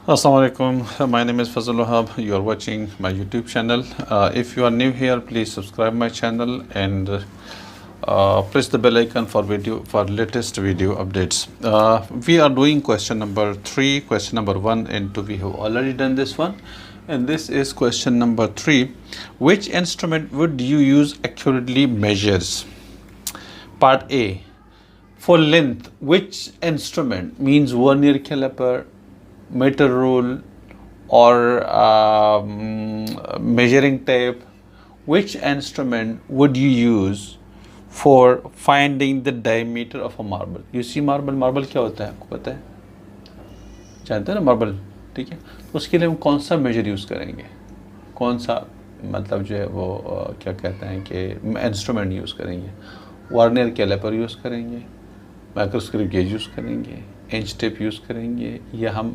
Assalamualaikum. My name is Fazal Wahab. You are watching my YouTube channel. If you are new here, please subscribe my channel and press the bell icon for latest video updates. We are doing question number 3, question number 1 and 2. We have already done this one, and this is question number 3. Which instrument would you use accurately measures? Part A. For length, which instrument means vernier caliper, meter rule, or measuring tape? Which instrument would you use for finding the diameter of a marble? You see marble क्या होता है, आपको पता है, जानते हैं ना marble, ठीक है? तो उसके लिए हम कौन सा मेजर यूज़ करेंगे, कौन सा मतलब जो है वो क्या कहते हैं कि इंस्ट्रूमेंट यूज़ करेंगे? वर्नियर कैलिपर यूज़ करेंगे, माइक्रोस्कोपिक गेज यूज़ करेंगे, इंच टेप यूज़ करेंगे, या हम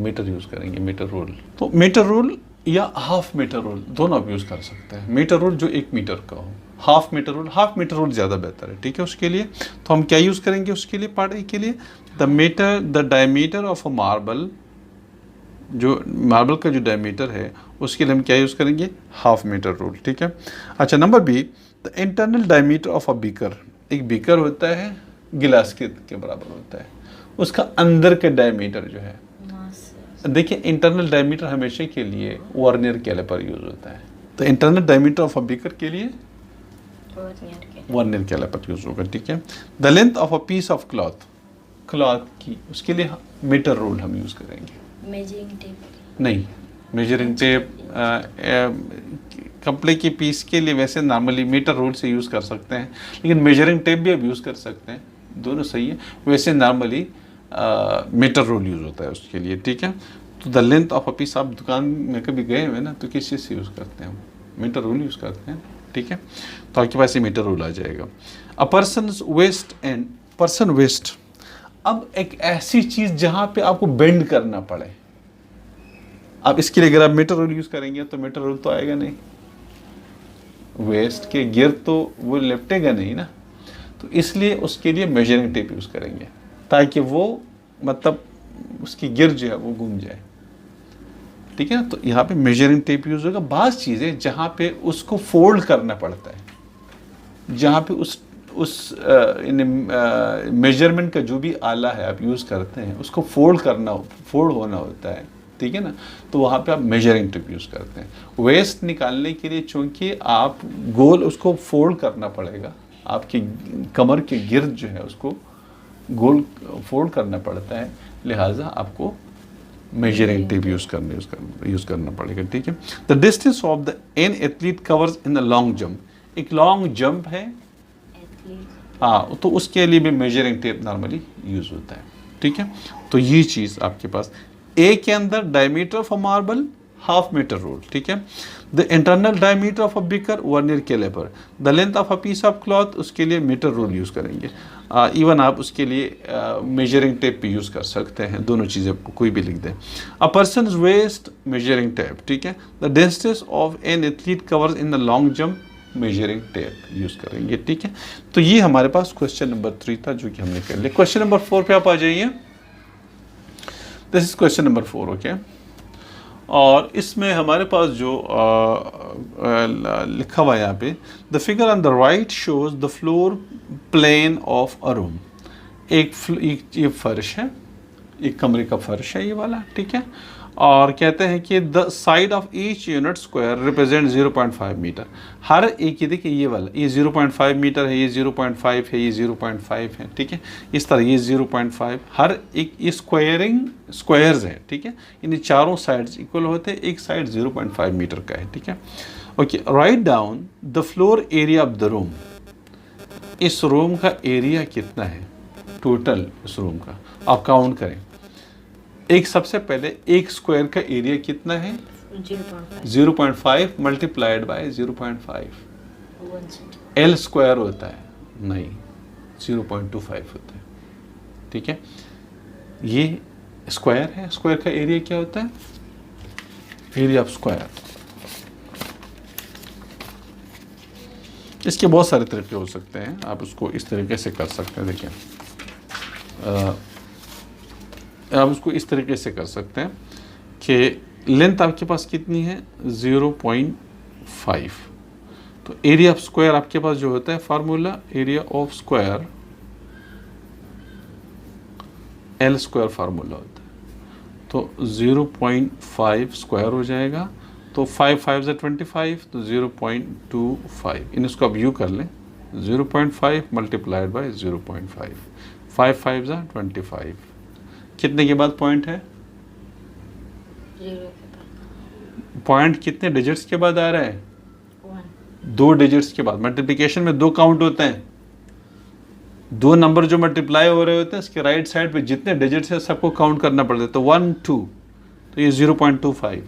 मीटर यूज़ करेंगे, मीटर रूल? तो मीटर रूल या हाफ मीटर रूल दोनों आप यूज़ कर सकते हैं। मीटर रूल जो 1 मीटर का हो, हाफ मीटर रूल ज़्यादा बेहतर है, ठीक है? उसके लिए तो हम क्या यूज़ करेंगे? उसके लिए पार्ट ए के लिए the diameter of a marble, जो मार्बल का जो डायमीटर है उसके लिए हम क्या यूज़ करेंगे? हाफ मीटर रूल, ठीक है? अच्छा, number B, the internal diameter of a beaker. एक बीकर होता है, गिलास के बराबर होता है, उसका अंदर का डायमीटर जो है, देखिए इंटरनल डायमीटर हमेशा के लिए वर्नियर कैलिपर यूज होता है, तो internal diameter of a beaker के लिए वर्नियर कैलिपर यूज होगा, ठीक है? The length of a piece of cloth की, उसके लिए मीटर रूल हम यूज करेंगे। मेजरिंग टेप नहीं, मेजरिंग टेप कपड़े की पीस के लिए वैसे नॉर्मली मीटर रूल से यूज़ कर सकते हैं, लेकिन मेजरिंग टेप भी आप यूज़ कर सकते हैं, दोनों सही है। वैसे नॉर्मली मीटर रूल यूज़ होता है उसके लिए, ठीक है? तो the length of a piece, आप दुकान में कभी गए हुए ना, तो किस चीज़ से यूज़ करते हैं? मीटर रूल यूज़ करते हैं, ठीक है? तो आपके पास ये मीटर रूल आ जाएगा। A person's waist and person waist, अब एक ऐसी चीज़ जहाँ पे आपको बेंड करना पड़े, अब इसके लिए अगर आप मीटर रूल यूज़ करेंगे तो मीटर रूल तो आएगा नहीं, वेस्ट के गिर तो वो लिपटेगा नहीं ना, तो इसलिए उसके लिए मेजरिंग टेप यूज़ करेंगे, ताकि वो मतलब उसकी गिर जो है वो घूम जाए, ठीक है ना? तो यहाँ पे मेजरिंग टेप यूज़ होगा। बाज़ चीज़ें जहाँ पे उसको फोल्ड करना पड़ता है, जहाँ पे उस मेजरमेंट का जो भी आला है आप यूज़ करते हैं उसको फोल्ड होना होता है, ठीक है ना? तो वहाँ पे आप मेजरिंग टेप यूज़ करते हैं। वेस्ट निकालने के लिए चूँकि आप गोल उसको फोल्ड करना पड़ेगा, आपकी कमर के गिर्द जो है उसको गोल फोल्ड करना पड़ता है, लिहाजा आपको मेजरिंग टेप यूज़ करना पड़ेगा, ठीक है? The distance of the N athlete covers in the long jump, एक लॉन्ग जंप है, हाँ, तो उसके लिए भी मेजरिंग टेप नॉर्मली यूज़ होता है, ठीक है? तो ये चीज़ आपके पास ए के अंदर diameter of a marble, half metre rule, ठीक है? The internal diameter of a beaker, vernier calliper, the length of a piece of cloth, उसके लिए मीटर रूल यूज़ करेंगे। इवन आप उसके लिए मेजरिंग टेप भी यूज़ कर सकते हैं, दोनों चीज़ें कोई भी लिख दें। A person waist, measuring tape, ठीक है? The distance of an athlete covers in the long jump, measuring tape use करेंगे, ठीक है? तो ये हमारे पास क्वेश्चन नंबर 3 था जो कि हमने कर लिया। क्वेश्चन नंबर 4 पे आप आ जाइए। This is question number 4, okay? और इसमें हमारे पास जो लिखा हुआ है यहाँ पे, the figure on the right shows the floor plane of a room. ये फर्श है, एक कमरे का फर्श है ये वाला, ठीक है? और कहते हैं कि the side of each unit square represent 0.5 metre. हर एक, ये देखिए ये वाला, ये 0.5 मीटर है, ये 0.5 है, ये 0.5 है, ठीक है? इस तरह ये 0.5, हर एक ये स्क्वायर्स हैं, ठीक है? इन चारों साइड्स इक्वल होते हैं, एक साइड 0.5 मीटर का है, ठीक है? Okay, write down the floor area of the room. इस रूम का एरिया कितना है टोटल, इस रूम का आप काउंट करें। एक सबसे पहले एक स्क्वायर का एरिया कितना है? 0.5 मल्टीप्लाइड बाय 0.5, एल स्क्वायर होता है, नहीं 0.25 होता है, ठीक है? ये स्क्वायर है, स्क्वायर का एरिया क्या होता है? Area of square. इसके बहुत सारे तरीके हो सकते हैं, आप उसको इस तरीके से कर सकते हैं। देखिए आप उसको इस तरीके से कर सकते हैं कि लेंथ आपके पास कितनी है 0.5, तो एरिया ऑफ स्क्वायर आपके पास जो होता है formula area of square L square formula होता है, तो 0.5 स्क्वायर हो जाएगा, तो 5 5 से 25, तो 0.25, इन इसको आप यू कर लें 0.5 मल्टीप्लाइड बाय 0.5, 5 5 से 25, कितने के बाद पॉइंट है, पॉइंट कितने डिजिट्स के बाद आ रहा है, 2 डिजिट्स के बाद। मल्टीप्लिकेशन में 2 काउंट होते हैं, 2 नंबर जो मल्टीप्लाई हो रहे होते हैं इसके राइट साइड पे जितने डिजिट्स है सबको काउंट करना पड़ता है, तो 1 2, तो ये 0.25,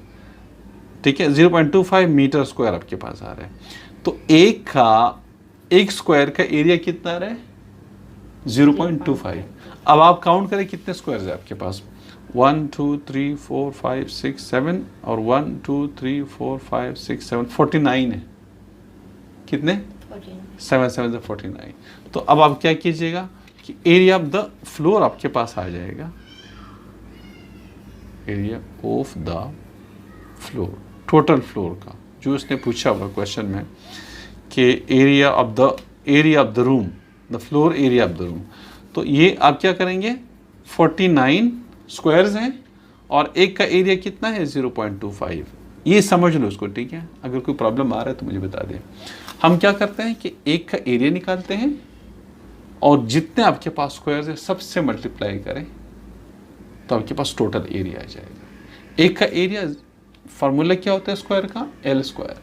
ठीक है, 0.25 मीटर स्क्वायर आपके पास आ रहा है। तो एक स्क्वायर का एरिया कितना आ रहा है 0.25। अब आप काउंट करें कितने स्क्वायर है आपके पास, 1 2 3 4 5 6 7 और 1 2 3 4 5 6 7 49 है, कितने 7 7 से 49। तो अब आप क्या कीजिएगा कि एरिया ऑफ द फ्लोर आपके पास आ जाएगा, area of the floor, total floor का, जो उसने पूछा हुआ क्वेश्चन में कि area of the room, the floor area of the room. तो ये आप क्या करेंगे 49 स्क्वायर्स हैं और एक का एरिया कितना है 0.25, ये समझ लो उसको, ठीक है। अगर कोई प्रॉब्लम आ रहा है तो मुझे बता दें। हम क्या करते हैं कि एक का एरिया निकालते हैं और जितने आपके पास स्क्वायर्स है सबसे मल्टीप्लाई करें तो आपके पास टोटल एरिया आ जाएगा। एक का एरिया फार्मूला क्या होता है स्क्वायर का, एल स्क्वायर,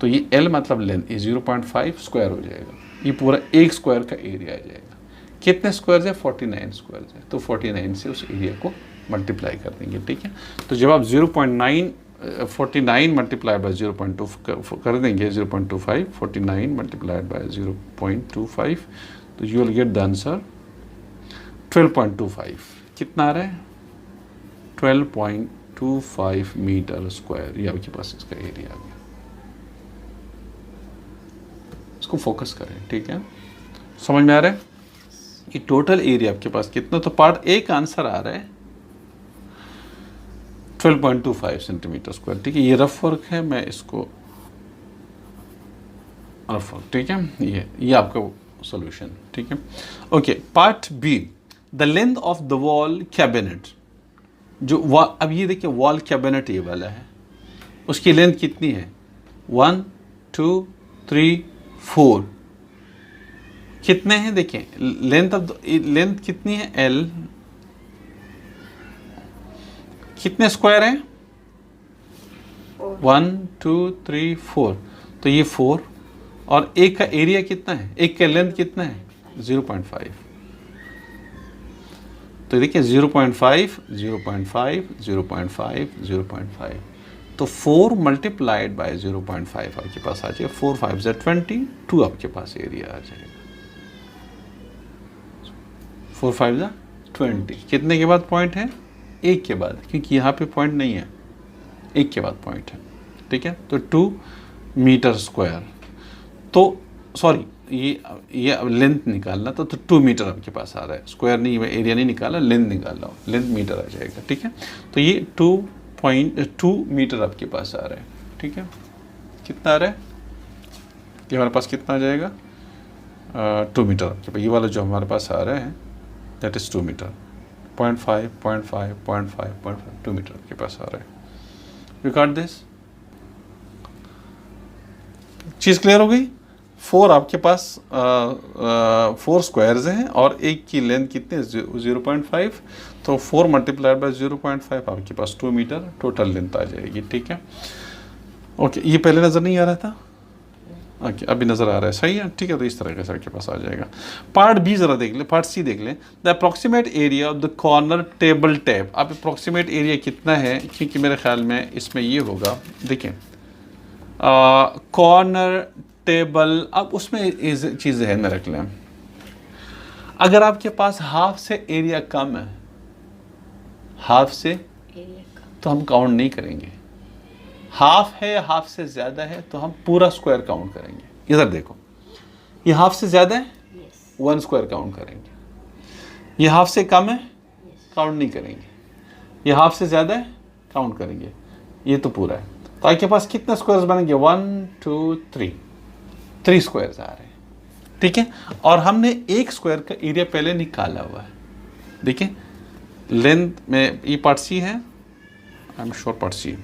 तो ये एल मतलब लेंथ, ये 0.5 स्क्वायर हो जाएगा, ये पूरा एक स्क्वायर का एरिया आ जाएगा। कितने स्क्वायर्स है 49 स्क्वायर्स है, तो 49 से उस एरिया को मल्टीप्लाई कर देंगे, ठीक है। तो जब आप 49 मल्टीप्लाई बाय 0.2 कर देंगे 0.25, 49 मल्टीप्लाइड बाय 0.25, तो you will get the answer 12.25। कितना आ रहा है 12.25 मीटर स्क्वायर, ये आपके पास इसका एरिया आ गया। इसको फोकस करें, ठीक है, समझ में आ रहा है। ये टोटल एरिया आपके पास कितना, तो पार्ट ए का आंसर आ रहा है 12.25 सेंटीमीटर स्क्वायर, ठीक है। ये रफ वर्क है, मैं इसको रफ वर्क, ठीक है, ये आपका सॉल्यूशन, ठीक है। Okay, part B, the length of the wall cabinet, जो अब ये देखिए वॉल कैबिनेट ये वाला है, उसकी लेंथ कितनी है 1 2 3 4, कितने हैं देखिए, लेंथ कितनी है एल, कितने स्क्वायर हैं 1 2 3 4, तो ये 4, और एक का एरिया कितना है, एक का लेंथ कितना है 0.5, तो देखिए 0.5 0.5 0.5 0.5, तो 4 मल्टीप्लाइड बाय 0.5 आपके पास आ जाएगा, 4 5 से 20, 2 आपके पास एरिया आ जाएगा, 4 5 से 20। कितने के बाद पॉइंट है, एक के बाद, क्योंकि यहाँ पे पॉइंट नहीं है, एक के बाद पॉइंट है, ठीक है। तो 2 मीटर स्क्वायर, तो सॉरी ये अब लेंथ निकालना, तो 2 मीटर आपके पास आ रहा है, स्क्वायर नहीं, मैं एरिया नहीं निकाला, लेंथ निकाल रहा हूँ, लेंथ मीटर आ जाएगा, ठीक है। तो ये 2.2 मीटर आपके पास आ रहा है, ठीक है। कितना आ रहा है, ये हमारे पास कितना आ जाएगा 2 मीटर आपके पास, ये वाला जो हमारे पास आ रहा है दैट इज़ 2 मीटर, 0.5 0.5 0.5 0.5 2 मीटर आपके पास आ रहा है। You got this, cheese clear हो गई। 4 आपके पास 4 स्क्वायर्स हैं और एक की लेंथ कितनी है 0.5, तो 4 मल्टीप्लाइड बाय 0.5 आपके पास 2 मीटर टोटल लेंथ आ जाएगी, ठीक है। ओके, ये पहले नज़र नहीं आ रहा था, ओके अभी नज़र आ रहा है, सही है, ठीक है। तो इस तरह से आपके पास आ जाएगा। पार्ट बी ज़रा देख ले, पार्ट सी देख लें, the approximate area of the corner table tap. अब अप्रॉक्सीमेट एरिया कितना है, क्योंकि मेरे ख्याल में इसमें ये होगा, देखें कॉर्नर टेबल, अब उसमें चीज़ ध्यान में रख लें, अगर आपके पास हाफ से एरिया कम है, हाफ से एरिया कम, तो हम काउंट नहीं करेंगे। हाफ है, हाफ से ज़्यादा है, तो हम पूरा स्क्वायर काउंट करेंगे। इधर देखो, ये हाफ से ज़्यादा है, 1 स्क्वायर काउंट करेंगे। ये हाफ से कम है, काउंट नहीं करेंगे, ये हाफ से ज़्यादा है काउंट करेंगे, ये तो पूरा है। तो आपके पास कितने स्क्वायर्स बनेंगे, 1 2 3 स्क्वायर्स आ रहे हैं, ठीक है। और हमने एक स्क्वायर का एरिया पहले निकाला हुआ है, देखिए लेंथ में ये पार्ट सी है, I am sure part C,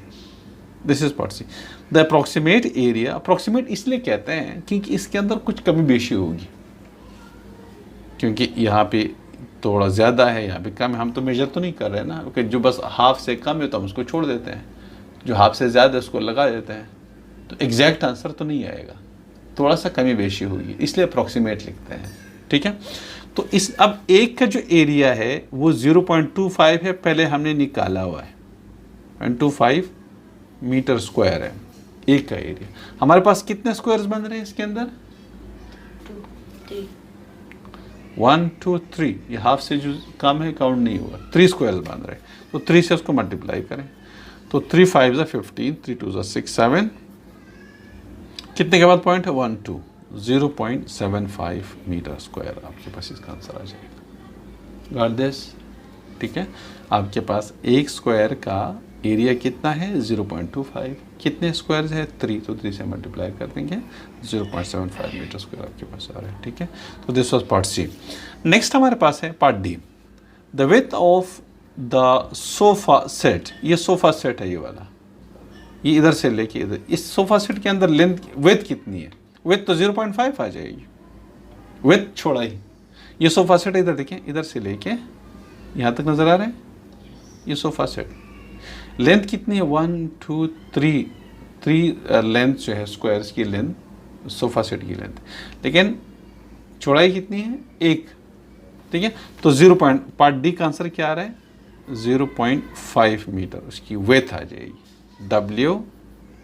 this is part C. The approximate area, approximate इसलिए कहते हैं क्योंकि इसके अंदर कुछ कमी बेशी होगी, क्योंकि यहाँ पे थोड़ा ज़्यादा है, यहाँ पे कम है, हम तो मेजर तो नहीं कर रहे हैं ना, क्योंकि जो बस हाफ से कम है तो हम उसको छोड़ देते हैं, जो हाफ से ज़्यादा है उसको लगा देते हैं, तो एग्जैक्ट आंसर तो नहीं आएगा, थोड़ा सा कमी बेशी होगी, इसलिए अप्रॉक्सीमेट लिखते हैं, ठीक है। तो इस अब एक का जो एरिया है वो 0.25 है, पहले हमने निकाला हुआ है, 0.25 मीटर स्क्वायर है एक का एरिया। हमारे पास कितने स्क्वायर्स बन रहे हैं इसके अंदर, 1 2 3, ये हाफ से जो कम है काउंट नहीं हुआ, 3 स्क्वायर्स बन रहे हैं, तो 3 से उसको मल्टीप्लाई करें, तो 3 5 ज़ा 15, 3 2 ज़ा 6 7, कितने के बाद पॉइंट है 1 2, 0.75 मीटर स्क्वायर आपके पास इसका आंसर आ जाएगा। गॉट दिस, ठीक है। आपके पास एक स्क्वायर का एरिया कितना है 0.25, कितने स्क्वायर्स है 3, तो 3 से मल्टीप्लाई कर देंगे, 0.75 मीटर स्क्वायर आपके पास आ रहा है, ठीक है। तो this was part C. Next हमारे पास है part D, the width of the sofa set, ये सोफा सेट है ये वाला, ये इधर से लेके इधर, इस सोफा सेट के अंदर लेंथ विड्थ कितनी है, विड्थ तो 0.5 आ जाएगी, विड्थ छोड़ा ही, ये सोफा सेट इधर देखें, इधर से लेके यहाँ तक नज़र आ रहा है, ये सोफा सेट लेंथ कितनी है 1 2 3 लेंथ जो है स्क्वायर्स की लेंथ सोफा सेट की लेंथ, लेकिन चौड़ाई कितनी है 1, ठीक है। तो 0. पार्ट डी का आंसर क्या आ रहा है 0.5 मीटर उसकी वेथ आ जाएगी, W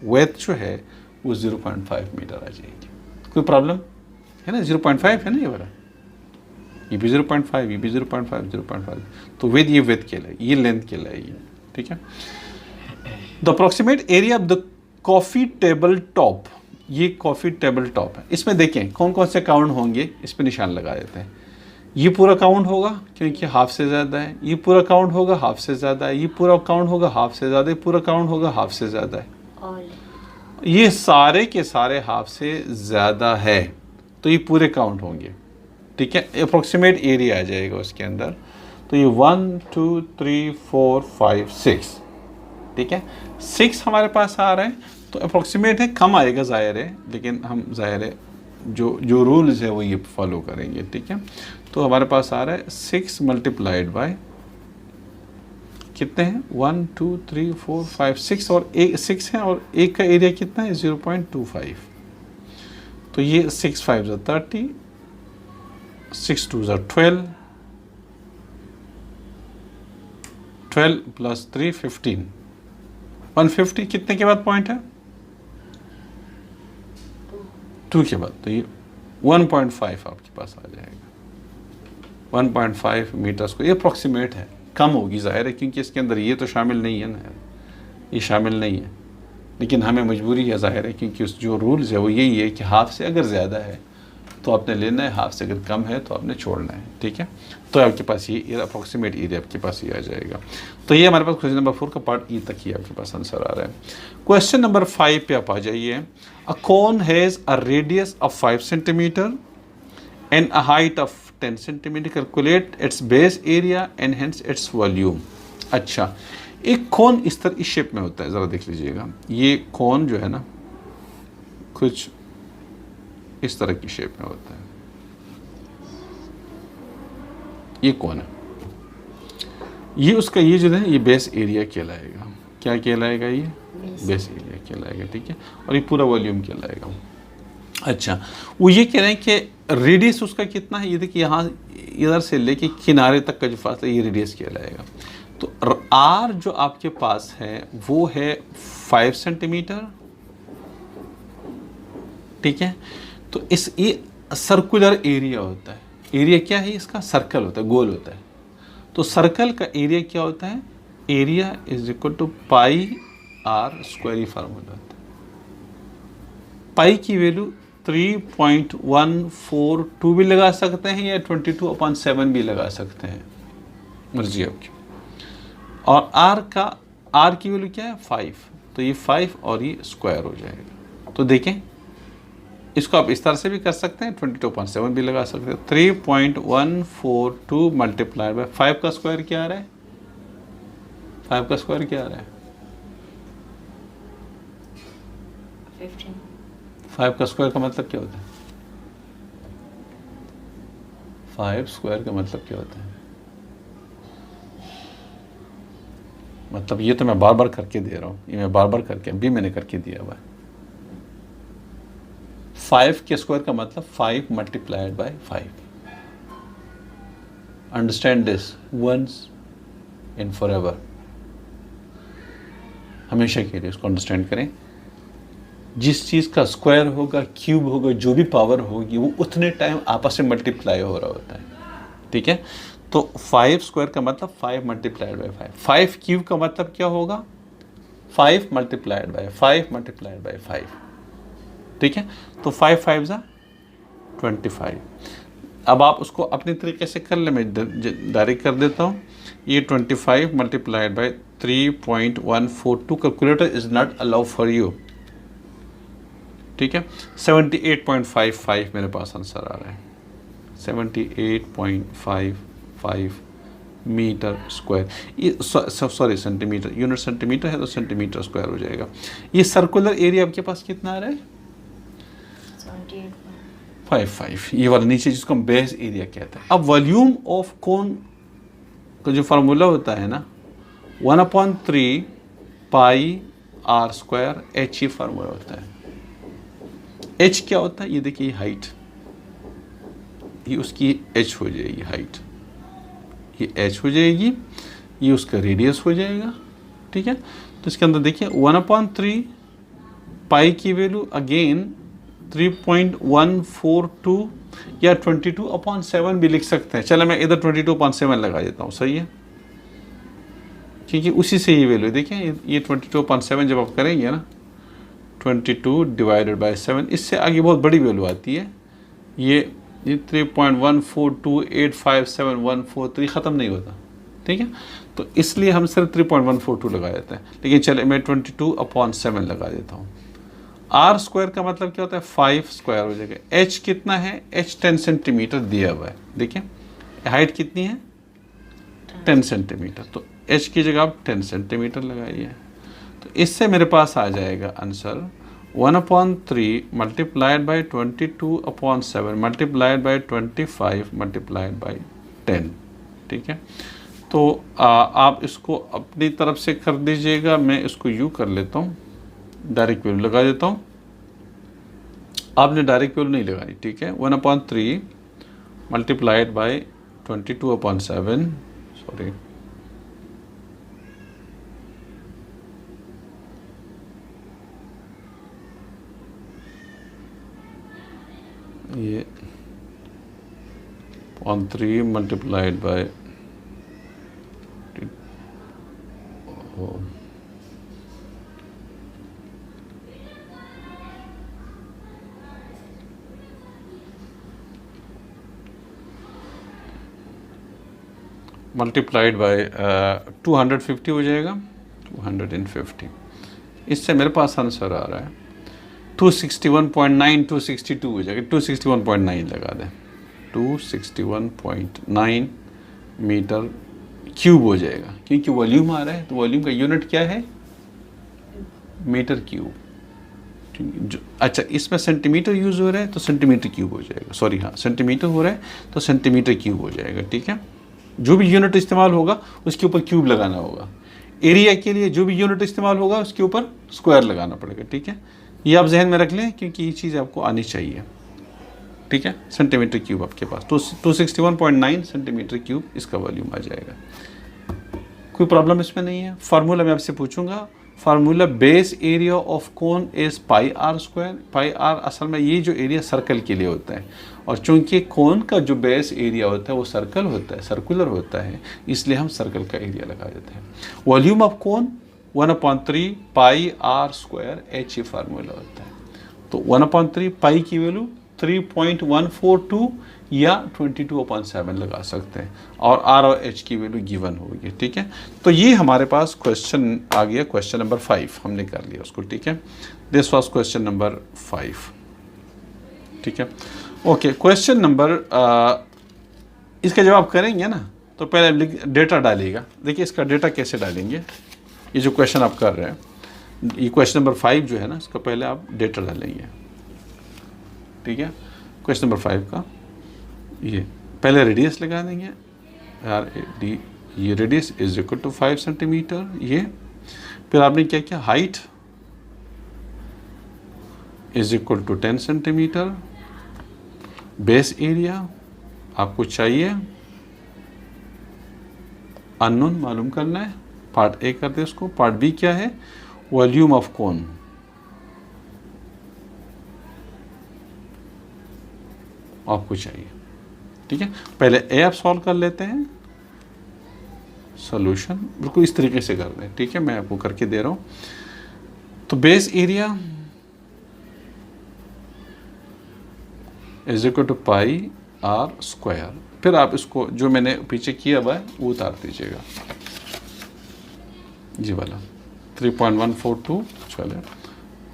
वेथ जो है वो 0.5 मीटर आ जाएगी। कोई प्रॉब्लम है ना, 0.5 है ना ये वाला, ये भी 0.5, ये भी 0.5, तो विद ये वेथ कहलाएगी, ये लेंथ कहलाएगी, ठीक है। The approximate area of the coffee table top, ये कॉफ़ी टेबल टॉप है, इसमें देखें कौन कौन से काउंट होंगे, इस पर निशान लगा देते हैं। ये पूरा काउंट होगा क्योंकि हाफ से ज़्यादा है, ये पूरा काउंट होगा हाफ से ज़्यादा है, ये पूरा काउंट होगा हाफ से ज़्यादा है, पूरा काउंट होगा हाफ से ज़्यादा है, ये सारे के सारे हाफ से ज़्यादा है, तो ये पूरे काउंट होंगे, ठीक है। अप्रॉक्सीमेट एरिया आ जाएगा उसके अंदर, तो ये 1 2 3 4 5 6, ठीक है। 6 हमारे पास आ रहा है, तो अप्रॉक्सीमेट है, कम आएगा ज़ाहिर है, लेकिन हम ज़ाहिर है जो रूल्स है वो ये फॉलो करेंगे, ठीक है। तो हमारे पास आ रहा है 6 मल्टीप्लाइड बाय कितने हैं 1 2 3 4 5 6, और 6 है, और एक का एरिया कितना है 0.25, तो ये 6 5 ज़ा 30, 6 2 ज़ा 12, 12 प्लस 3 15, 150 कितने के बाद पॉइंट है 2 के बाद, तो ये 1.5 आपके पास आ जाएगा, 1.5 मीटर्स को, ये अप्रॉक्सीमेट है, कम होगी ज़ाहिर है क्योंकि इसके अंदर ये तो शामिल नहीं है ना, ये शामिल नहीं है, लेकिन हमें मजबूरी है ज़ाहिर है क्योंकि उस जो रूल्स है वो यही है कि हाफ से अगर ज़्यादा है तो आपने लेना है, हाफ से अगर कम है तो आपने छोड़ना है, ठीक है। तो आपके पास ये अप्रॉक्सीमेट एरिया आपके पास ये आ जाएगा। तो ये हमारे पास क्वेश्चन नंबर 4 का पार्ट ई तक ही आपके पास आंसर आ रहा है। क्वेश्चन नंबर 5 पे आप आ जाइए। A cone has a radius of 5 centimetre and a height of 10 centimetre, calculate its base area and hence its volume. अच्छा, एक कोन इस तरह इस शेप में होता है, ज़रा देख लीजिएगा, ये कोन जो है ना कुछ इस तरह की शेप में होता है, ये कौन है, ये उसका ये जो है ये बेस एरिया कहलाएगा, क्या कहलाएगा, ये बेस एरिया कहलाएगा, ठीक है। और ये पूरा वॉल्यूम कहलाएगा। अच्छा, वो ये कह रहे हैं कि रेडियस उसका कितना है, ये देखिए यहाँ इधर से लेके किनारे तक का जो फासला ये रेडियस कहलाएगा। तो आर जो आपके पास है वो है 5 सेंटीमीटर, ठीक है। तो इस ये सर्कुलर एरिया होता है, एरिया क्या है इसका, सर्कल होता है, गोल होता है। तो सर्कल का एरिया क्या होता है, area is equal to pi are square, formula होता है। पाई की वैल्यू 3.142 भी लगा सकते हैं या 22/7 भी लगा सकते हैं, मर्जी आपकी। और आर की वैल्यू क्या है 5, तो ये 5 और ये स्क्वायर हो जाएगा। तो देखें इसको आप इस तरह से भी कर सकते हैं, 22.7 भी लगा सकते हैं। 3.142 मल्टीप्लाइड बाय 5 का स्क्वायर क्या आ रहा है, 5 का स्क्वायर क्या आ रहा है 15। 5 का स्क्वायर का मतलब क्या होता है, 5 स्क्वायर का मतलब क्या होता है, मतलब ये तो मैं बार बार करके दे रहा हूँ, ये मैं बार बार करके अभी मैंने करके दिया हुआ है। 5 के स्क्वायर का मतलब 5 multiplied by 5। Understand this once in forever, हमेशा के लिए इसको अंडरस्टैंड करें। जिस चीज़ का स्क्वायर होगा, क्यूब होगा, जो भी पावर होगी वो उतने टाइम आपस में मल्टीप्लाई हो रहा होता है, ठीक है। तो 5 स्क्वायर का मतलब 5 मल्टीप्लाइड बाय 5। 5 क्यूब का मतलब क्या होगा 5 मल्टीप्लाइड बाय 5 मल्टीप्लाइड बाय 5, ठीक है। तो 5 5 जा 25। अब आप उसको अपने तरीके से कर ले, मैं डायरेक्ट कर देता हूँ। ये 25 multiplied by 3.142 calculator is not allow for you, ठीक है। 78.55 मेरे पास आंसर आ रहा है, 78.55 मीटर स्क्वायर। ये सॉरी सेंटीमीटर, यूनिट सेंटीमीटर है तो सेंटीमीटर स्क्वायर हो जाएगा। ये सर्कुलर एरिया आपके पास कितना आ रहा है 78.55, ये वाला नीचे जिसको हम बेस एरिया कहते हैं। अब वॉल्यूम ऑफ कोन का जो फार्मूला होता है ना 1/3 पाई आर स्क्वायर, एच ही फार्मूला होता है। एच क्या होता है, ये देखिए हाइट, ये उसकी एच हो जाएगी हाइट, ये एच हो जाएगी, ये उसका रेडियस हो जाएगा, ठीक है। तो इसके अंदर देखिए 1/3 पाई की वैल्यू अगेन 3.142 या 22/7 भी लिख सकते हैं। चलो मैं इधर 22/7 लगा देता हूँ, सही है, क्योंकि उसी से ये वैल्यू देखिए, ये 22/7 जब आप करेंगे ना 22 डिवाइडेड बाय 7, इससे आगे बहुत बड़ी वैल्यू आती है। ये 3.142857143 ख़त्म नहीं होता, ठीक है। तो इसलिए हम सिर्फ 3.142 लगा देते हैं, लेकिन चले मैं 22/7 लगा देता हूँ। आर स्क्वायर का मतलब क्या होता है 5 स्क्वायर हो जाएगा। एच कितना है, एच 10 सेंटीमीटर दिया हुआ है, देखिए हाइट कितनी है 10 सेंटीमीटर, तो एच की जगह आप 10 सेंटीमीटर लगाइए। तो इससे मेरे पास आ जाएगा answer 1/3 multiplied by 22/7 multiplied by 25 multiplied by 10, ठीक है। तो आप इसको अपनी तरफ से कर दीजिएगा, मैं इसको यूँ कर लेता हूँ, डायरेक्ट वैल्यू लगा देता हूँ। आपने डायरेक्ट वैल्यू नहीं लगानी, ठीक है। 1/3 मल्टीप्लाइड बाई 22/7, सॉरी ये 0.3 मल्टीप्लाइड बाय मल्टीप्लाइड बाय 250 हो जाएगा, 250। इससे मेरे पास आंसर आ रहा है 261.9, 262 हो जाएगा, 261.9 लगा दें, 261.9 मीटर क्यूब हो जाएगा, क्योंकि वॉल्यूम आ रहा है तो वॉल्यूम का यूनिट क्या है मीटर क्यूब। अच्छा इसमें सेंटीमीटर यूज़ हो रहा है तो सेंटीमीटर क्यूब हो जाएगा, सॉरी हाँ सेंटीमीटर हो रहा है तो सेंटीमीटर क्यूब हो जाएगा, ठीक है। जो भी यूनिट इस्तेमाल होगा उसके ऊपर क्यूब लगाना होगा। एरिया के लिए जो भी यूनिट इस्तेमाल होगा उसके ऊपर स्क्वायर लगाना पड़ेगा, ठीक है। ये आप जहन में रख लें क्योंकि ये चीज़ आपको आनी चाहिए, ठीक है। सेंटीमीटर क्यूब आपके पास 261.9 सेंटीमीटर क्यूब इसका वॉल्यूम आ जाएगा। कोई प्रॉब्लम इसमें नहीं है। फार्मूला मैं आपसे पूछूंगा, formula base area of cone is pi are square. Pi r असल में ये जो एरिया सर्कल के लिए होता है, और चूंकि कोन का जो बेस एरिया होता है वो सर्कल होता है, सर्कुलर होता है, इसलिए हम सर्कल का एरिया लगा देते हैं। Volume of cone 1/3 pi are square, H ये फार्मूला होता है। तो 1/3 पाई की वैल्यू 3.142 या 22/7 लगा सकते हैं, और R और H की वैल्यू गिवन होगी। ठीक है, तो ये हमारे पास क्वेश्चन आ गया, क्वेश्चन नंबर 5 हमने कर लिया उसको। ठीक है, दिस वाज क्वेश्चन नंबर 5। ठीक है, ओके, क्वेश्चन नंबर इसका जवाब करेंगे ना, तो पहले डेटा डालिएगा। देखिए इसका डेटा कैसे डालेंगे, ये जो क्वेश्चन आप कर रहे हैं, ये क्वेश्चन नंबर 5 जो है ना, इसका पहले आप डेटा डालेंगे। ठीक है, क्वेश्चन नंबर 5 का ये पहले रेडियस लगा देंगे, RAD, ये radius is equal to 5 centimetre. ये फिर आपने क्या किया, height is equal to 10 centimetre. Base area आपको चाहिए, अननोन मालूम करना है, पार्ट ए कर दे उसको। पार्ट बी क्या है, वॉल्यूम ऑफ कोन, आपको चाहिए। ठीक है, पहले ए आप सॉल्व कर लेते हैं, सॉल्यूशन बिल्कुल इस तरीके से कर दें। ठीक है, मैं आपको करके दे रहा हूं। तो base area is equal to pi are square. फिर आप इसको जो मैंने पीछे किया हुआ है वो उतार दीजिएगा, जी वाला 3.142। चले,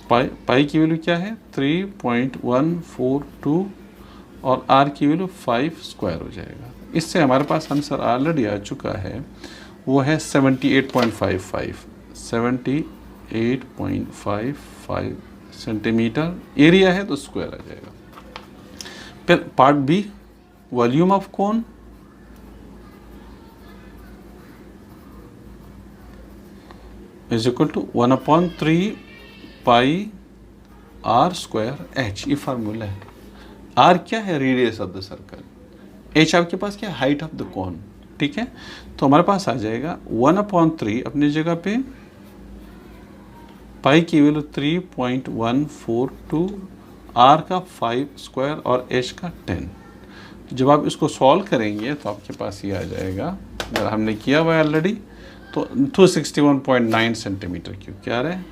पाई की वैल्यू क्या है, 3.142, और आर की वैल्यू 5 स्क्वायर हो जाएगा। इससे हमारे पास आंसर ऑलरेडी आ चुका है, वो है 78.55 78.55 सेंटीमीटर। एरिया है तो स्क्वायर आ जाएगा। फिर part B, volume of cone is equal to 1/3 pi are square H. ये फार्मूला है। आर क्या है, radius of the circle. H आपके पास क्या है, हाइट ऑफ द कोन। ठीक है, तो हमारे पास आ जाएगा 1/3 अपनी जगह पे, पाई की वैल्यू 3.142, आर का 5 स्क्वायर और एच का 10। जब आप इसको सॉल्व करेंगे तो आपके पास ये आ जाएगा, अगर हमने किया हुआ है ऑलरेडी, तो 261.9 सेंटीमीटर क्यूब। क्या आ रहा है,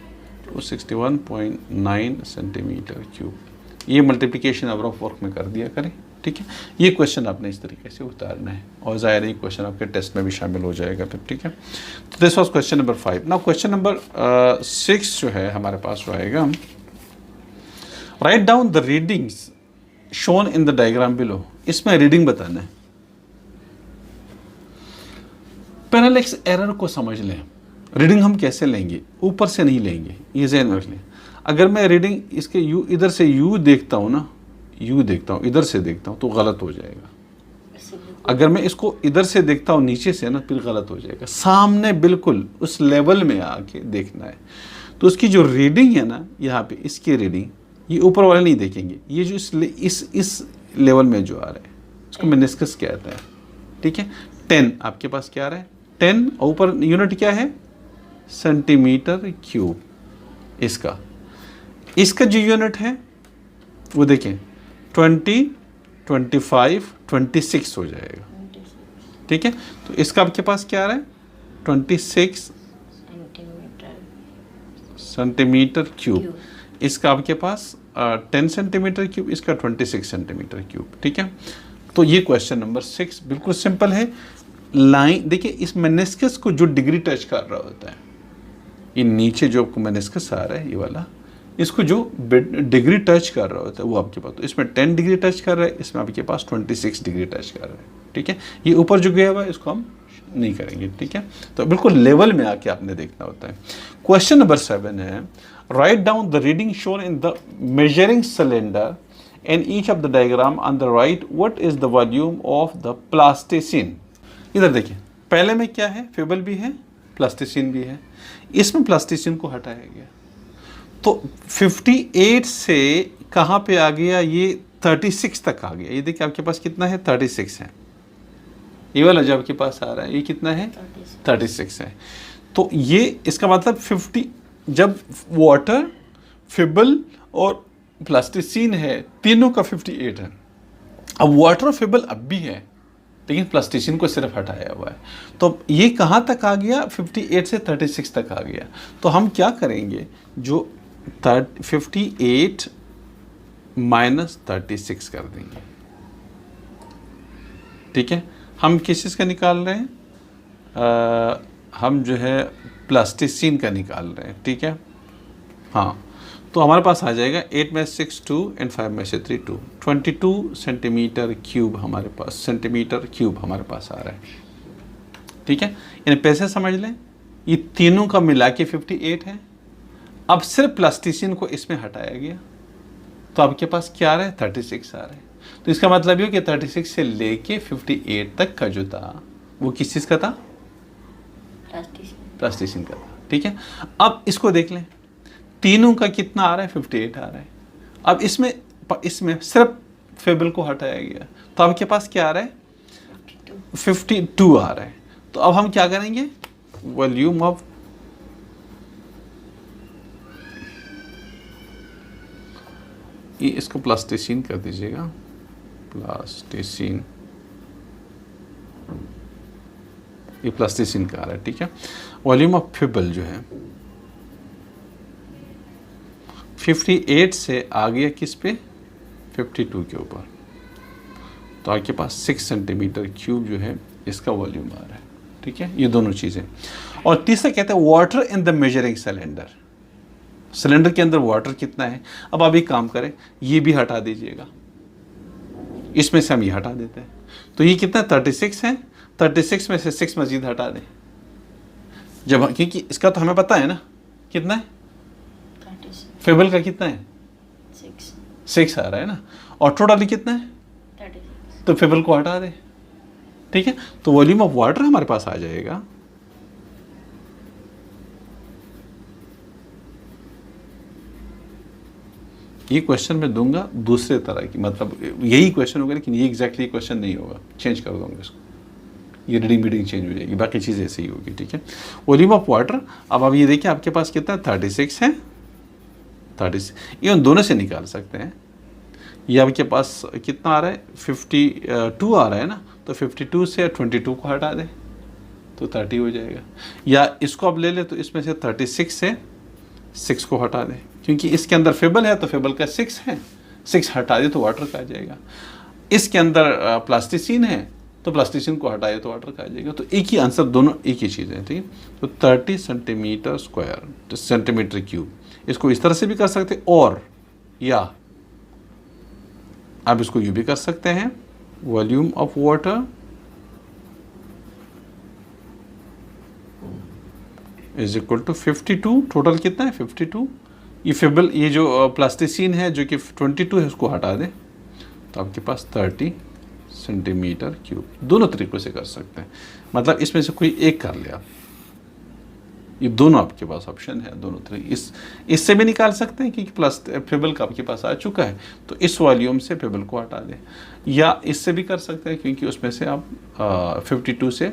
261.9 सेंटीमीटर क्यूब। ये मल्टीप्लिकेशन अब रफ वर्क में कर दिया करें। ठीक है, ये क्वेश्चन आपने इस तरीके से उतारना है, और ज़ाहिर है क्वेश्चन आपके टेस्ट में भी शामिल हो जाएगा फिर। ठीक है, तो this was question number 5। Now question number 6 जो है हमारे पास जो आएगा, write down the readings shown in the diagram below. इसमें रीडिंग बताना है। पैरालेक्स एरर को समझ लें। रीडिंग हम कैसे लेंगे, ऊपर से नहीं लेंगे, ये ज़हन में रख लें। अगर मैं रीडिंग इसके यू, इधर से यू देखता हूँ ना, यू देखता हूँ, इधर से देखता हूँ, तो गलत हो जाएगा। अगर मैं इसको इधर से देखता हूँ नीचे से ना, फिर गलत हो जाएगा। सामने बिल्कुल उस लेवल में आके देखना है। तो उसकी जो रीडिंग है ना, यहाँ पे इसकी रीडिंग, ये ऊपर वाले नहीं देखेंगे, ये जो इस लेवल में जो आ रहा है उसको मेनिस्कस कहते हैं। ठीक है, 10 आपके पास क्या आ रहा है, 10, और ऊपर यूनिट क्या है, सेंटीमीटर क्यूब। इसका जो यूनिट है वो देखें 20, 25, 26 हो जाएगा। ठीक है, तो इसका आपके पास क्या आ रहा है, 26 सेंटीमीटर क्यूब। इसका आपके पास 10 सेंटीमीटर क्यूब, इसका 26 सेंटीमीटर क्यूब। ठीक है, तो ये क्वेश्चन नंबर 6 बिल्कुल सिंपल है। लाइन देखिए, इस मेनिस्कस को जो डिग्री टच कर रहा होता है, ये नीचे जो मेनिस्कस आ रहा है ये वाला, इसको जो डिग्री टच कर रहा होता है वो आपके पास, तो इसमें 10 डिग्री टच कर रहा है, इसमें आपके पास 26 डिग्री टच कर रहा है। ठीक है, ये ऊपर जो गया हुआ है इसको हम नहीं करेंगे। ठीक है, तो बिल्कुल लेवल में आके आपने देखना होता है। क्वेश्चन नंबर 7 है, write down the reading shown in the measuring cylinder in each of the diagram on the right what is the volume of the plasticine। इधर देखिए, पहले में क्या है, फेबल भी है, प्लास्टिसिन भी है। इसमें प्लास्टिसिन को हटाया गया, तो 58 से कहाँ पे आ गया, ये 36 तक आ गया। ये देखिए आपके पास कितना है, 36 है। ये वाला जो आपके पास आ रहा है ये कितना है, 36 है। तो ये इसका मतलब 50, जब वाटर, फेबल और प्लास्टिसिन है, तीनों का 58 है। अब वाटर और फेबल अब भी है, लेकिन प्लास्टिसिन को सिर्फ हटाया हुआ है। तो ये कहाँ तक आ गया, 58 से 36 तक आ गया। तो हम क्या करेंगे, जो 58 -36 कर देंगे। ठीक है, हम किस चीज़ का निकाल रहे हैं? हम जो है प्लास्टिसिन का निकाल रहे हैं। ठीक है, हाँ, तो हमारे पास आ जाएगा 8 में 6 2 एंड 5 में से 3 2, 22 सेंटीमीटर क्यूब हमारे पास, सेंटीमीटर क्यूब हमारे पास आ रहा है। ठीक है, यानी पैसे समझ लें, ये तीनों का मिला के 58 है। अब सिर्फ प्लास्टिसिन को इसमें हटाया गया तो आपके पास क्या आ रहा है? 36 आ रहा है। तो इसका मतलब ये कि 36 से लेके 58 तक का जो था वो किस चीज़ का था? प्लास्टिसिन का था। ठीक है, अब इसको देख लें, तीनों का कितना आ रहा है? 58 आ रहा है। अब इसमें सिर्फ फेबल को हटाया गया तो आपके पास क्या आ रहा है? 52 आ रहा है। तो अब हम क्या करेंगे? वॉल्यूम ऑफ ये इसको प्लास्टिसिन कर दीजिएगा, प्लास्टिसिन, ये प्लास्टिसिन का आ रहा है। ठीक है, वॉल्यूम ऑफ फेबल जो है 58 से आ गया किस पे? 52 के ऊपर। तो आपके पास 6 सेंटीमीटर क्यूब जो है इसका वॉल्यूम आ रहा है। ठीक है, ये दोनों चीज़ें। और तीसरा कहते हैं water in the measuring cylinder. Cylinder के अंदर वाटर कितना है? अब आप एक काम करें, ये भी हटा दीजिएगा, इसमें से हम ये हटा देते हैं। तो ये कितना? 36 है। 36 में से 6 मजीद हटा दें, जब, क्योंकि इसका तो हमें पता है ना कितना है, फेबल का कितना है? 6 आ रहा है ना, और टोटली कितना है? 36। तो फेबल को हटा दें। ठीक है, तो वॉल्यूम ऑफ वाटर हमारे पास आ जाएगा ये क्वेश्चन मैं दूंगा दूसरे तरह की, मतलब यही क्वेश्चन होगा लेकिन ये एग्जैक्टली क्वेश्चन नहीं होगा, चेंज कर दूंगा इसको, ये रीडिंग मीडिंग चेंज हो जाएगी, बाकी चीज़ ऐसे ही होगी। ठीक है, वॉल्यूम ऑफ वाटर, अब आप ये देखिए आपके पास कितना है? 36 है। 36 ये उन दोनों से निकाल सकते हैं। ये आपके पास कितना आ रहा है? 52 आ रहा है ना, तो 52 से 22 को हटा दें तो 30 हो जाएगा। या इसको आप ले लें तो इसमें से 36 से 6 को हटा दें, क्योंकि इसके अंदर फेबल है तो फेबल का 6 है, 6 हटा दे तो वाटर का आ जाएगा। इसके अंदर प्लास्टिसिन है तो प्लास्टिसिन को हटाए तो वाटर का आ जाएगा। तो एक ही आंसर, दोनों एक ही चीज़ है। ठीक है, तो 30 सेंटीमीटर स्क्वायर, सेंटीमीटर क्यूब, इसको इस तरह से भी कर सकते हैं, और या आप इसको यूँ भी कर सकते हैं, volume of water is equal to 52, total कितना है? 52। ये फेबल, ये जो प्लास्टिसिन है जो कि 22 है, उसको हटा दें तो आपके पास 30 सेंटीमीटर क्यूब। दोनों तरीक़ों से कर सकते हैं, मतलब इसमें से कोई एक कर ले आप, ये दोनों आपके पास ऑप्शन है, दोनों तरीके। इससे भी निकाल सकते हैं क्योंकि फेबल का आपके पास आ चुका है तो इस वॉल्यूम से फेबल को हटा दें, या इससे भी कर सकते हैं क्योंकि उसमें से आप 52 से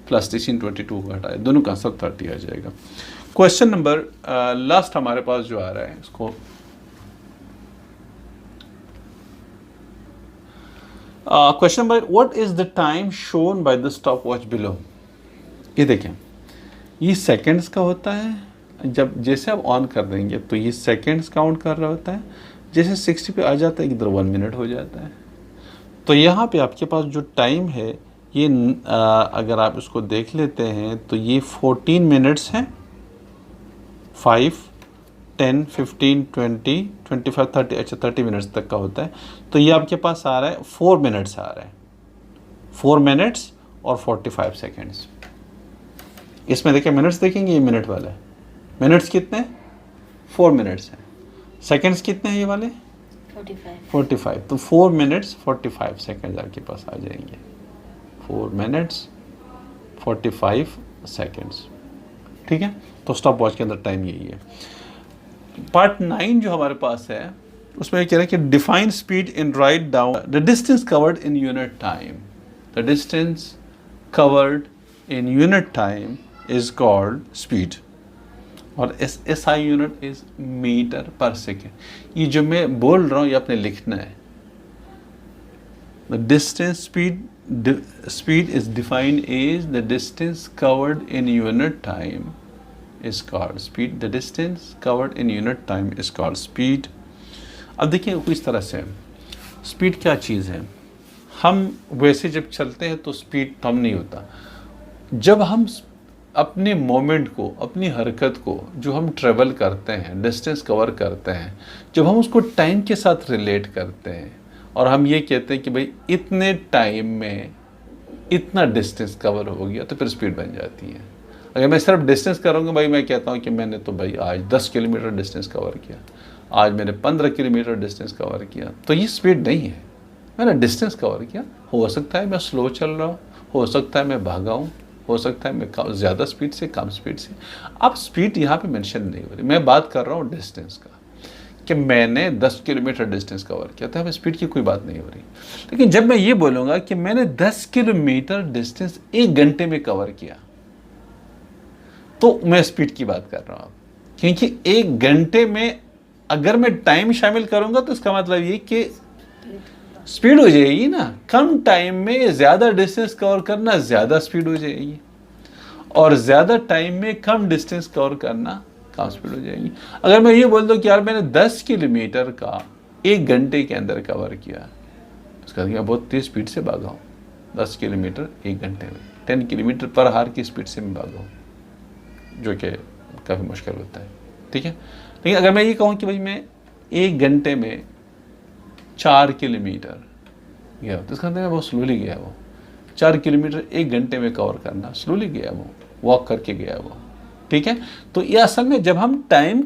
प्लास्टिसिन 22 को हटाए, दोनों का आंसर 30 आ जाएगा। क्वेश्चन नंबर लास्ट हमारे पास जो आ रहा है, इसको question number, what is the time shown by the stop watch below. ये देखें, ये सेकंड्स का होता है, जब जैसे आप ऑन कर देंगे तो ये सेकंड्स काउंट कर रहा होता है, जैसे 60 पे आ जाता है इधर 1 मिनट हो जाता है। तो यहाँ पे आपके पास जो टाइम है ये अगर आप इसको देख लेते हैं तो ये 14 मिनट्स हैं, 5, 10, 15, 20, 25, 30, अच्छा 30 मिनट्स तक का होता है। तो ये आपके पास आ रहा है 4 मिनट्स आ रहा है, 4 मिनट्स और 45 सेकेंड्स। इसमें देखिए मिनट्स देखेंगे, ये मिनट वाला है, मिनट्स कितने हैं? 4 मिनट्स हैं। सेकेंड्स कितने हैं ये वाले? 45। तो 4 मिनट्स 45 सेकेंड्स आपके पास आ जाएंगे, 4 मिनट्स 45 सेकेंड्स। ठीक है, तो स्टॉप वॉच के अंदर टाइम यही है। पार्ट 9 जो हमारे पास है उसमें कह रहा है कि define speed in write down the distance covered in unit time. The distance covered in unit time is called speed, और SI यूनिट इज मीटर पर सेकेंड। ये जो मैं बोल रहा हूँ ये आपने लिखना है। The distance speed is defined as the distance covered in unit time is called speed. The distance covered in unit time is called speed. अब देखिए कुछ तरह से स्पीड क्या चीज़ है, हम वैसे जब चलते हैं तो स्पीड कम नहीं होता। जब हम अपने मोमेंट को, अपनी हरकत को जो हम ट्रेवल करते हैं, डिस्टेंस कवर करते हैं, जब हम उसको टाइम के साथ रिलेट करते हैं और हम ये कहते हैं कि भाई इतने टाइम में इतना डिस्टेंस कवर हो गया, तो फिर स्पीड बन जाती है। अगर मैं सिर्फ डिस्टेंस करूँगा, भाई मैं कहता हूँ कि मैंने तो भाई आज 10 किलोमीटर डिस्टेंस कवर किया, आज मैंने 15 किलोमीटर डिस्टेंस कवर किया, तो ये स्पीड नहीं है, मैंने डिस्टेंस कवर किया। हो सकता है मैं स्लो चल रहा हूँ, हो सकता है मैं भागा हूँ, हो सकता है मैं ज़्यादा स्पीड से, कम स्पीड से। अब स्पीड यहाँ पे मेंशन नहीं हो रही, मैं बात कर रहा हूँ डिस्टेंस का, कि मैंने 10 किलोमीटर डिस्टेंस कवर किया, तो हमें स्पीड की कोई बात नहीं हो रही। लेकिन जब मैं ये बोलूँगा कि मैंने 10 किलोमीटर डिस्टेंस 1 घंटे में कवर किया, तो मैं स्पीड की बात कर रहा हूँ। क्योंकि 1 घंटे में अगर मैं टाइम शामिल करूँगा तो इसका मतलब ये कि स्पीड हो जाएगी ना। कम टाइम में ज़्यादा डिस्टेंस कवर करना ज़्यादा स्पीड हो जाएगी, और ज़्यादा टाइम में कम डिस्टेंस कवर करना कम स्पीड हो जाएगी। अगर मैं ये बोल दूँ कि यार मैंने 10 किलोमीटर का 1 घंटे के अंदर कवर किया, उसका मैं बहुत तेज़ स्पीड से भागा हूँ। 10 किलोमीटर 1 घंटे में, 10 किलोमीटर पर आवर की स्पीड से मैं भागा हूँ, जो कि काफ़ी मुश्किल होता है, ठीक है। लेकिन अगर मैं ये कहूँ कि भाई मैं 1 घंटे में 4 किलोमीटर गया, तो इसका मतलब मैं बहुत स्लोली गया, वो 4 किलोमीटर 1 घंटे में कवर करना स्लोली गया, वो वॉक करके गया वो, ठीक है। तो ये असल में जब हम टाइम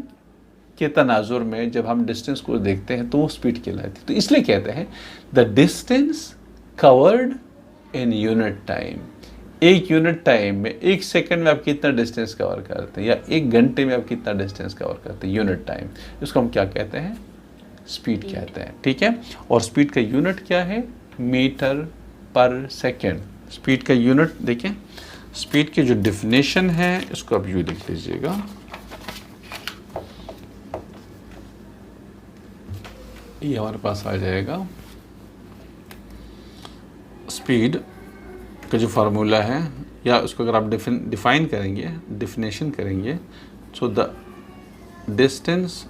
के तनाजुर में जब हम डिस्टेंस को देखते हैं तो वो स्पीड कहलाती है। तो इसलिए कहते हैं the distance covered in unit time. 1 unit time में, 1 सेकंड में आप कितना डिस्टेंस कवर करते हैं, या 1 घंटे में आप कितना डिस्टेंस कवर करते हैं, यूनिट टाइम, इसको हम क्या कहते हैं, स्पीड कहते हैं, ठीक है। और स्पीड का यूनिट क्या है, मीटर पर सेकेंड। स्पीड का यूनिट देखें, स्पीड की जो डिफिनेशन है इसको आप यूँ लिख लीजिएगा, ये हमारे पास आ जाएगा। स्पीड का जो फार्मूला है, या उसको अगर आप डिफाइन करेंगे, डिफिनेशन करेंगे, so the distance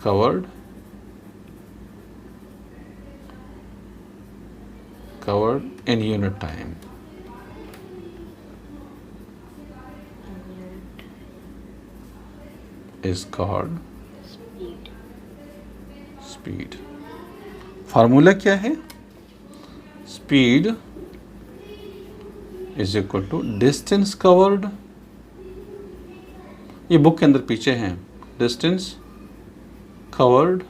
covered in unit time is called speed. Formula क्या है, speed is equal to distance covered, ये बुक के अंदर पीछे हैं, distance covered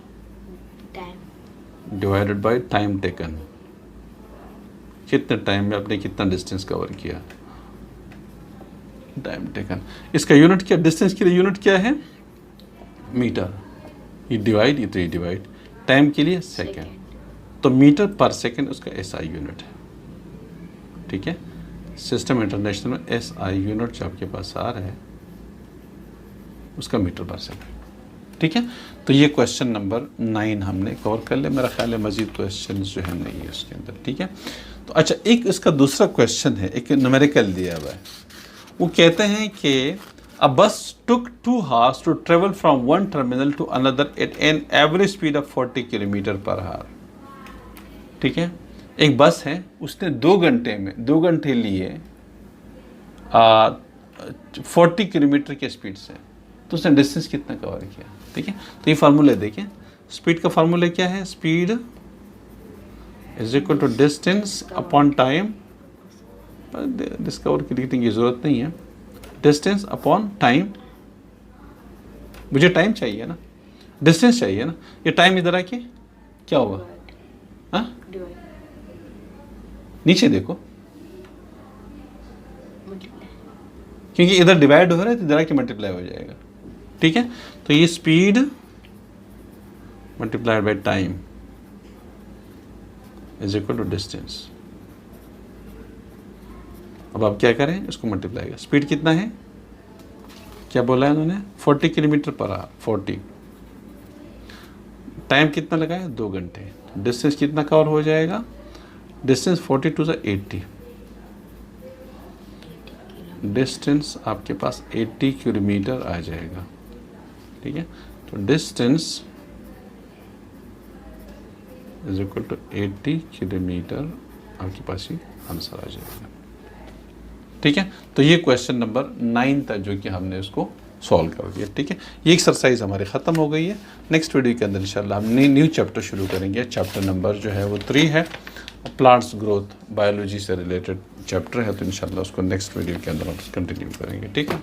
divided by time taken. कितने टाइम में आपने कितना डिस्टेंस कवर किया, टाइम टेकन। इसका यूनिट क्या, डिस्टेंस के लिए यूनिट क्या है, मीटर, ये डिवाइड, ये तो ये डिवाइड, टाइम के लिए सेकेंड, तो मीटर पर सेकेंड उसका एसआई यूनिट है, ठीक है। सिस्टम इंटरनेशनल में एसआई यूनिट जो आपके पास आ रहा है उसका मीटर पर सेकेंड, ठीक है। तो ये क्वेश्चन नंबर 9 हमने कवर कर लिया। मेरा ख्याल है मजीद क्वेश्चन जो है नहीं है उसके अंदर, ठीक है। तो अच्छा, एक इसका दूसरा क्वेश्चन है, एक न्यूमेरिकल दिया हुआ है, वो कहते हैं कि a bus took 2 hours to travel from one terminal to another at an average speed of 40 kilometre per hour, ठीक है। एक बस है, उसने 2 घंटे में, 2 घंटे लिए 40 किलोमीटर के स्पीड से, तो उसने डिस्टेंस कितना कवर किया, ठीक है। तो ये फार्मूला देखें, स्पीड का फार्मूला क्या है, speed is equal to distance upon time, discover की लिखने की जरूरत नहीं है, डिस्टेंस अपॉन टाइम, मुझे टाइम चाहिए ना, डिस्टेंस चाहिए ना, ये टाइम इधर आके क्या होगा, हाँ नीचे देखो, क्योंकि इधर डिवाइड हो रहा है तो इधर आके मल्टीप्लाई हो जाएगा, ठीक है। तो ये speed multiplied by time is equal to distance. अब आप क्या करें, इसको मल्टीप्लाई करें, स्पीड कितना है, क्या बोला है उन्होंने, 40 किलोमीटर पर आवर, 40, टाइम कितना लगा है, 2 घंटे, डिस्टेंस कितना कवर हो जाएगा, डिस्टेंस 42 से 80, डिस्टेंस आपके पास 80 किलोमीटर आ जाएगा, ठीक है। तो distance is equal to 80 kilometre, आपके पास ही आंसर आ जाएगा। ठीक है, तो ये क्वेश्चन नंबर 9 था जो कि हमने उसको सॉल्व कर दिया। ठीक है, ये एक्सरसाइज हमारी ख़त्म हो गई है। नेक्स्ट वीडियो के अंदर इंशाल्लाह हम न्यू चैप्टर शुरू करेंगे। चैप्टर नंबर जो है वो 3 है, प्लांट्स ग्रोथ, बायोलॉजी से रिलेटेड चैप्टर है। तो इंशाल्लाह उसको नेक्स्ट वीडियो के अंदर हम कंटिन्यू करेंगे। ठीक है।